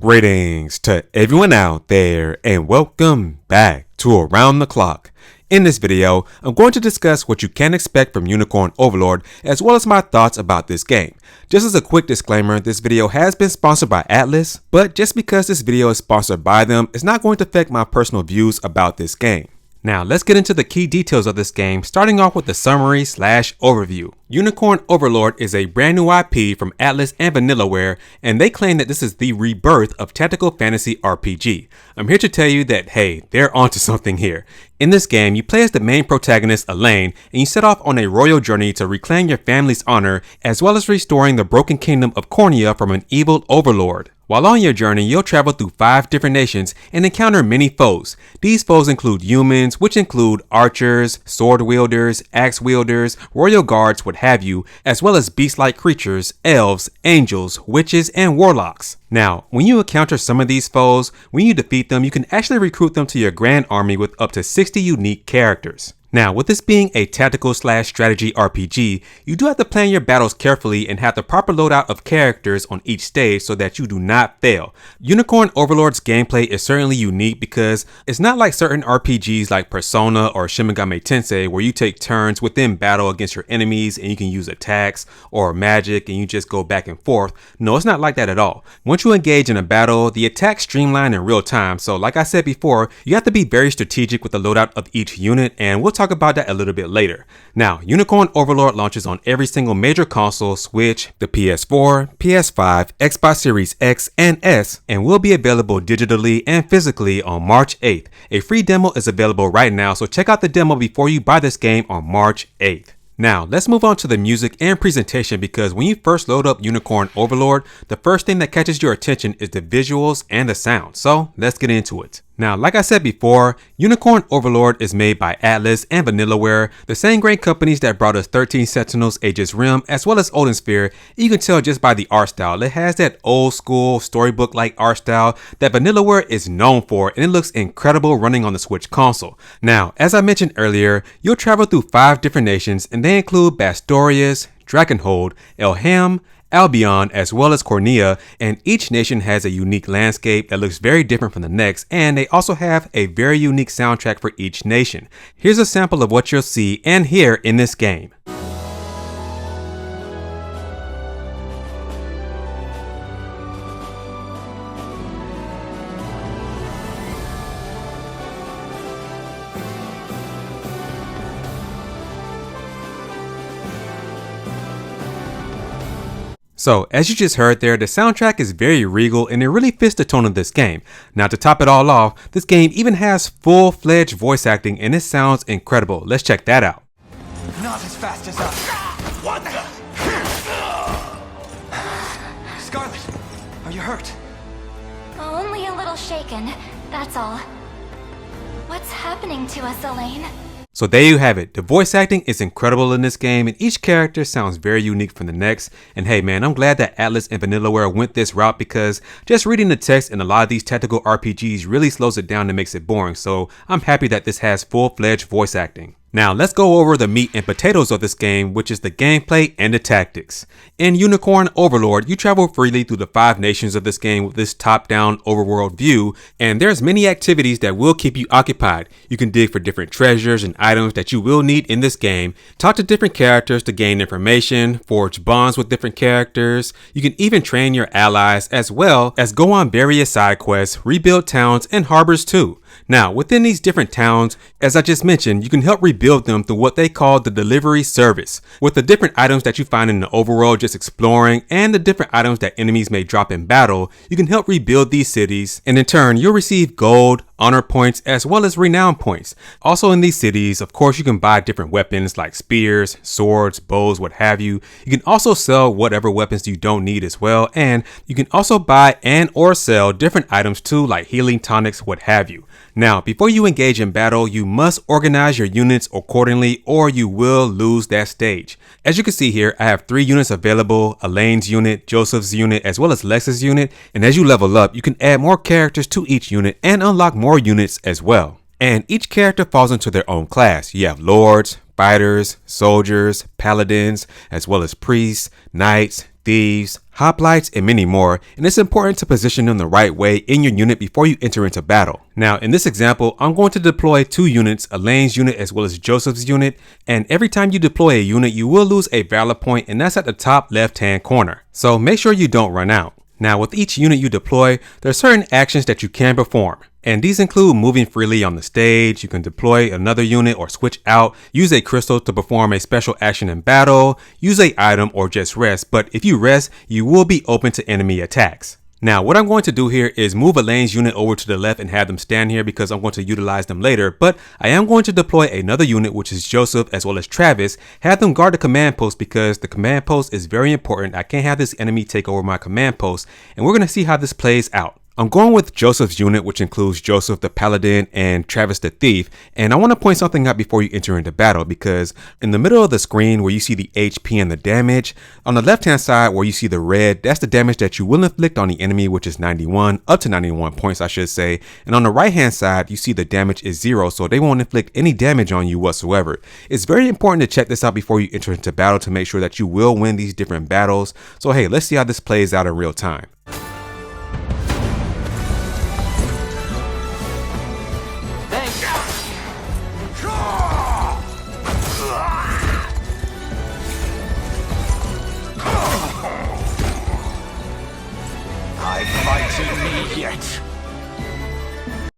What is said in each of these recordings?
Greetings to everyone out there and welcome back to Around the Clock. In this video, I'm going to discuss what you can expect from Unicorn Overlord as well as my thoughts about this game. Just as a quick disclaimer, this video has been sponsored by Atlas, but just because this video is sponsored by them, it's not going to affect my personal views about this game. Now let's get into the key details of this game, starting off with the summary / overview. Unicorn Overlord is a brand new IP from Atlas and Vanillaware, and they claim that this is the rebirth of tactical fantasy RPG. I'm here to tell you that, hey, they're onto something here. In this game, you play as the main protagonist, Elaine, and you set off on a royal journey to reclaim your family's honor, as well as restoring the broken kingdom of Cornea from an evil overlord. While on your journey, you'll travel through 5 different nations and encounter many foes. These foes include humans, which include archers, sword wielders, axe wielders, royal guards, what have you, as well as beast-like creatures, elves, angels, witches, and warlocks. Now, when you encounter some of these foes, when you defeat them, you can actually recruit them to your grand army with up to 60 unique characters. Now, with this being a tactical / strategy RPG, you do have to plan your battles carefully and have the proper loadout of characters on each stage so that you do not fail. Unicorn Overlord's gameplay is certainly unique because it's not like certain RPGs like Persona or Shin Megami Tensei where you take turns within battle against your enemies and you can use attacks or magic and you just go back and forth. No, it's not like that at all. Once you engage in a battle, the attacks streamline in real time, so like I said before, you have to be very strategic with the loadout of each unit, and we'll talk about that a little bit later. Now, Unicorn Overlord launches on every single major console, Switch, the PS4, PS5, Xbox Series X and S, and will be available digitally and physically on March 8th. A free demo is available right now, so check out the demo before you buy this game on March 8th. Now, let's move on to the music and presentation because when you first load up Unicorn Overlord, the first thing that catches your attention is the visuals and the sound. So let's get into it. Now, like I said before, Unicorn Overlord is made by Atlas and Vanillaware, the same great companies that brought us 13 Sentinels, Aegis Rim, as well as Odin Sphere. You can tell just by the art style. It has that old school storybook-like art style that Vanillaware is known for, and it looks incredible running on the Switch console. Now, as I mentioned earlier, you'll travel through 5 different nations, and they include Bastorius, Drakenhold, Elham, Albion, as well as Cornea, and each nation has a unique landscape that looks very different from the next, and they also have a very unique soundtrack for each nation. Here's a sample of what you'll see and hear in this game. So, as you just heard there, the soundtrack is very regal and it really fits the tone of this game. Now, to top it all off, this game even has full-fledged voice acting and it sounds incredible. Let's check that out. Not as fast as us. What the? Scarlet, are you hurt? Only a little shaken, that's all. What's happening to us, Elaine? So there you have it. The voice acting is incredible in this game and each character sounds very unique from the next. And hey man, I'm glad that Atlas and Vanillaware went this route because just reading the text in a lot of these tactical RPGs really slows it down and makes it boring. So I'm happy that this has full-fledged voice acting. Now let's go over the meat and potatoes of this game, which is the gameplay and the tactics. In Unicorn Overlord, you travel freely through the 5 nations of this game with this top-down overworld view, and there's many activities that will keep you occupied. You can dig for different treasures and items that you will need in this game, talk to different characters to gain information, forge bonds with different characters. You can even train your allies as well as go on various side quests, rebuild towns and harbors too. Now, within these different towns, as I just mentioned, you can help rebuild them through what they call the delivery service. With the different items that you find in the overworld just exploring and the different items that enemies may drop in battle, you can help rebuild these cities, and in turn, you'll receive gold, honor points, as well as renown points. Also in these cities, of course, you can buy different weapons like spears, swords, bows, what have you. You can also sell whatever weapons you don't need as well, and you can also buy and or sell different items too, like healing tonics, what have you. Now, before you engage in battle, you must organize your units accordingly or you will lose that stage. As you can see here, I have 3 units available, Elaine's unit, Joseph's unit, as well as Lex's unit. And as you level up, you can add more characters to each unit and unlock more units as well. And each character falls into their own class. You have lords, fighters, soldiers, paladins, as well as priests, knights, thieves, hoplites, and many more, and it's important to position them the right way in your unit before you enter into battle. Now, in this example, I'm going to deploy 2 units, Elaine's unit as well as Joseph's unit, and every time you deploy a unit, you will lose a valor point, and that's at the top left-hand corner. So make sure you don't run out. Now, with each unit you deploy, there are certain actions that you can perform. And these include moving freely on the stage, you can deploy another unit or switch out, use a crystal to perform a special action in battle, use a item, or just rest. But if you rest, you will be open to enemy attacks. Now, what I'm going to do here is move Elaine's unit over to the left and have them stand here because I'm going to utilize them later, but I am going to deploy another unit, which is Joseph as well as Travis, have them guard the command post because the command post is very important. I can't have this enemy take over my command post, and we're going to see how this plays out. I'm going with Joseph's unit, which includes Joseph the Paladin and Travis the Thief, and I want to point something out before you enter into battle because in the middle of the screen where you see the HP and the damage, on the left hand side where you see the red, that's the damage that you will inflict on the enemy, which is 91, up to 91 points I should say, and on the right hand side you see the damage is 0, so they won't inflict any damage on you whatsoever. It's very important to check this out before you enter into battle to make sure that you will win these different battles. So hey, let's see how this plays out in real time.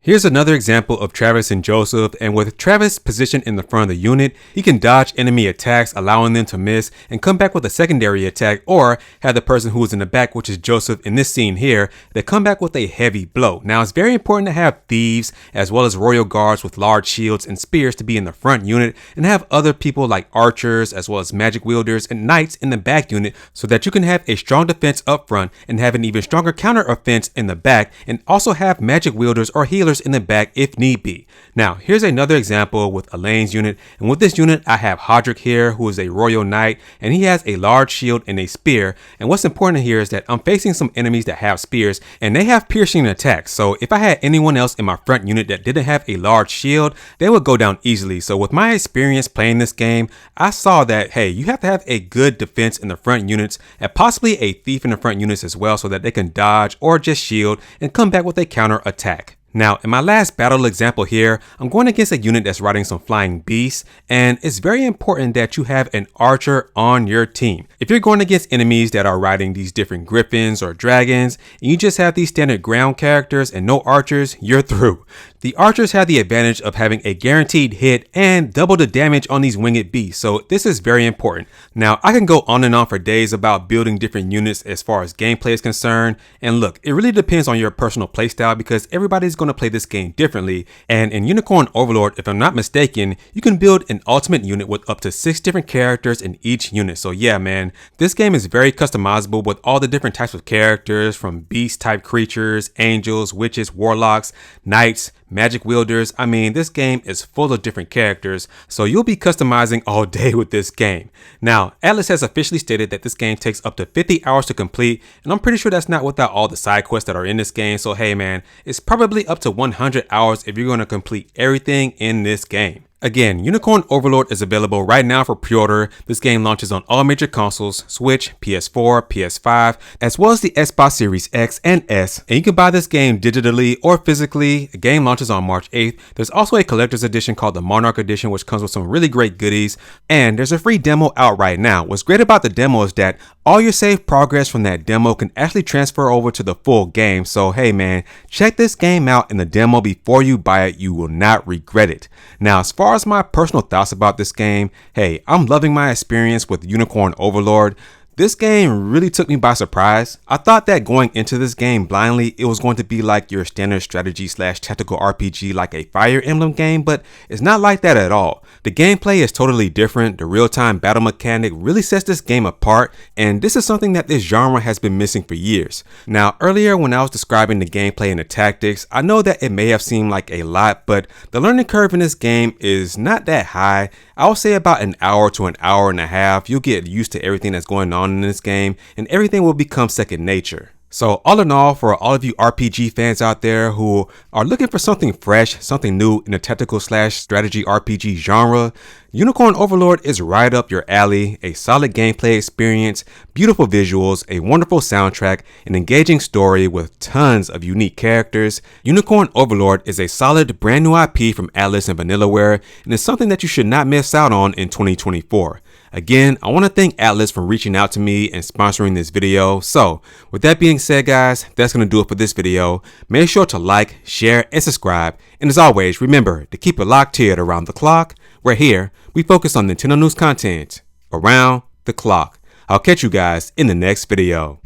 Here's another example of Travis and Joseph, and with Travis positioned in the front of the unit, he can dodge enemy attacks, allowing them to miss and come back with a secondary attack, or have the person who is in the back, which is Joseph in this scene here, that come back with a heavy blow. Now, it's very important to have thieves as well as royal guards with large shields and spears to be in the front unit, and have other people like archers as well as magic wielders and knights in the back unit so that you can have a strong defense up front and have an even stronger counter offense in the back, and also have magic wielders or healers in the back if need be. Now, here's another example with Elaine's unit, and with this unit I have Hodrick here, who is a royal knight, and he has a large shield and a spear. And what's important here is that I'm facing some enemies that have spears and they have piercing attacks, so if I had anyone else in my front unit that didn't have a large shield, they would go down easily. So with my experience playing this game, I saw that hey, you have to have a good defense in the front units and possibly a thief in the front units as well so that they can dodge or just shield and come back with a counter attack. Now, in my last battle example here, I'm going against a unit that's riding some flying beasts, and it's very important that you have an archer on your team. If you're going against enemies that are riding these different griffins or dragons, and you just have these standard ground characters and no archers, you're through. The archers have the advantage of having a guaranteed hit and double the damage on these winged beasts, so this is very important. Now, I can go on and on for days about building different units as far as gameplay is concerned, and look, it really depends on your personal playstyle because everybody's going to play this game differently. And in Unicorn Overlord, if I'm not mistaken, you can build an ultimate unit with up to 6 different characters in each unit. So yeah, man, this game is very customizable with all the different types of characters, from beast type creatures, angels, witches, warlocks, knights, magic wielders. I mean, this game is full of different characters, so you'll be customizing all day with this game. Now, Atlas has officially stated that this game takes up to 50 hours to complete, and I'm pretty sure that's not without all the side quests that are in this game. So hey man, it's probably up to 100 hours if you're going to complete everything in this game. Again, Unicorn Overlord is available right now for pre-order. This game launches on all major consoles, Switch, PS4, PS5, as well as the Xbox Series X and S. And you can buy this game digitally or physically. The game launches on March 8th. There's also a collector's edition called the Monarch Edition, which comes with some really great goodies. And there's a free demo out right now. What's great about the demo is that all your saved progress from that demo can actually transfer over to the full game. So hey man, check this game out in the demo before you buy it. You will not regret it. Now, as far as my personal thoughts about this game, hey, I'm loving my experience with Unicorn Overlord. This game really took me by surprise. I thought that going into this game blindly, it was going to be like your standard strategy / tactical RPG like a Fire Emblem game, but it's not like that at all. The gameplay is totally different. The real-time battle mechanic really sets this game apart, and this is something that this genre has been missing for years. Now, earlier when I was describing the gameplay and the tactics, I know that it may have seemed like a lot, but the learning curve in this game is not that high. I would say about an hour to an hour and a half. You'll get used to everything that's going on in this game, and everything will become second nature. So all in all, for all of you RPG fans out there who are looking for something fresh, something new in the tactical / strategy RPG genre, Unicorn Overlord is right up your alley. A solid gameplay experience, beautiful visuals, a wonderful soundtrack, an engaging story with tons of unique characters. Unicorn Overlord is a solid brand new IP from Atlas and Vanillaware, and is something that you should not miss out on in 2024. Again, I want to thank Atlas for reaching out to me and sponsoring this video. So with that being said, guys, that's going to do it for this video. Make sure to like, share, and subscribe. And as always, remember to keep it locked here at Around the Clock, where here we focus on Nintendo news content around the clock. I'll catch you guys in the next video.